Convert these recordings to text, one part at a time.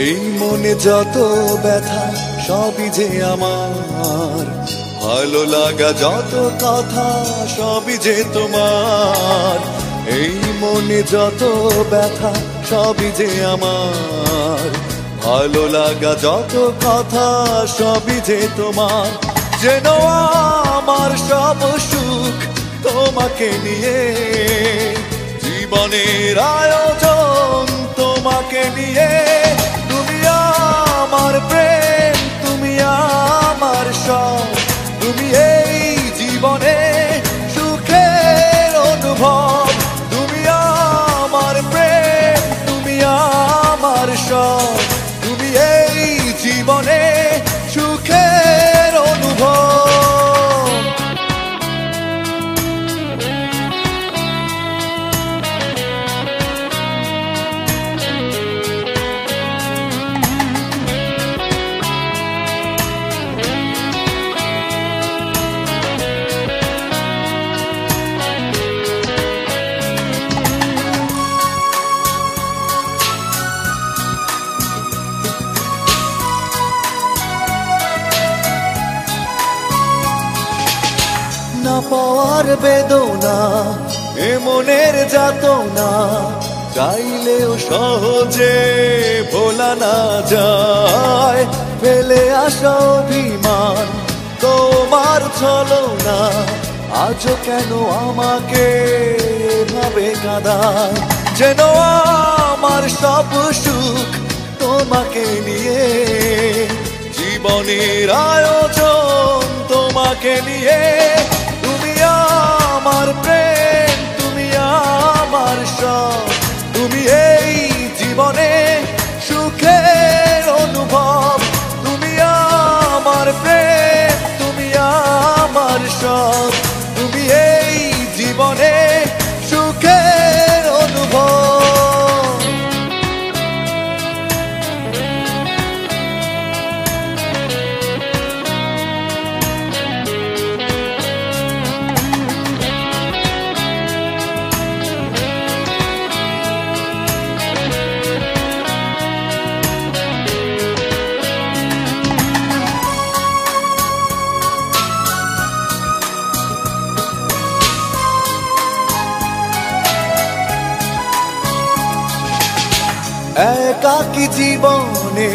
এই মনে যত ব্যথা সবই যে আমার, ভালো লাগা যত কথা সবই যে তোমার। এই মনে যত ব্যথা সবই যে আমার, ভালো লাগা যত কথা সবই যে তোমার। যেন আমার সব সুখ তোমাকে নিয়ে, জীবনের আয়োজন তোমাকে নিয়ে। তুমি আমার প্রেম, তুমি আমার সব, তুমি এই জীবনে সুখের অনুভব। তুমি আমার প্রেম, তুমি আমার সব, তুমি এই জীবনে সুখের অনুভব। না পাওয়ার বেদনা, এ মনের যাতনা, চাইলেও সহজে ভোলা না যায়। ফেলে আসা অভিমান তোমার ছলনা, আজও কেন আমাকে ভাবে কাঁদায়। যেন আমার সব সুখ তোমাকে নিয়ে, জীবনের আয়োজন তোমাকে নিয়ে। তুমি আমার প্রেম, তুমি আমার সব, তুমি এই জীবনে সুখের অনুভব। তুমি আমার প্রেম, তুমি আমার সব, তুমি এই জীবনে সুখের অনুভব। একাকী জীবনে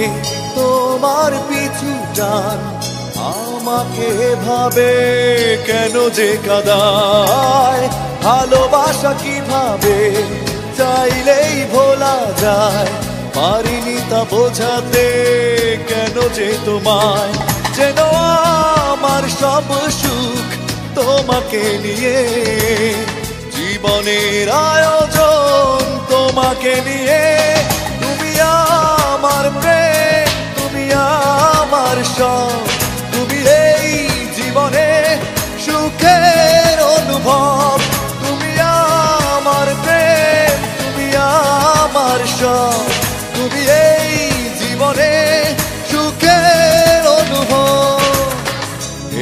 তোমার পিছু টান আমাকে ভাবে কেন যে কাঁদায়। ভালোবাসা কিভাবে চাইলেই ভোলা যায়, পারিনি তা বোঝাতে কেন যে তোমায়। যেন আমার সব সুখ তোমাকে নিয়ে, জীবনের আয়োজন তোমাকে নিয়ে। তুমি আমার প্রেম, তুমি আমার সব, তুমি এই জীবনে সুখের অনুভব। তুমি আমার প্রেম, তুমি আমার সব, তুমি এই জীবনে সুখের অনুভব।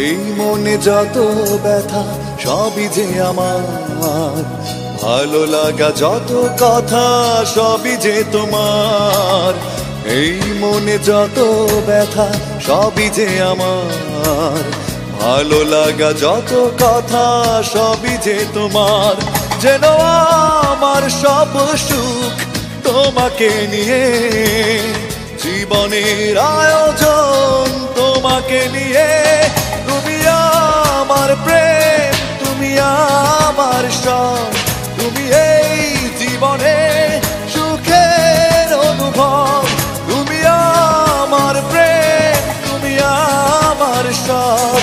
এই মনে যত ব্যথা সবই যে আমার, ভালো লাগা যত কথা সবই যে তোমার। এই মনে যত ব্যথা সবই যে আমার, ভালো লাগা যত কথা সবই যে তোমার। যেন আমার সব সুখ তোমাকে নিয়ে, জীবনের আয়োজন তোমাকে নিয়ে। তুমি আমার প্রেম, তুমি আমার সব, তুমি এই জীবনে সুখের অনুভব। তুমি আমার প্রেম, তুমি আমার সব,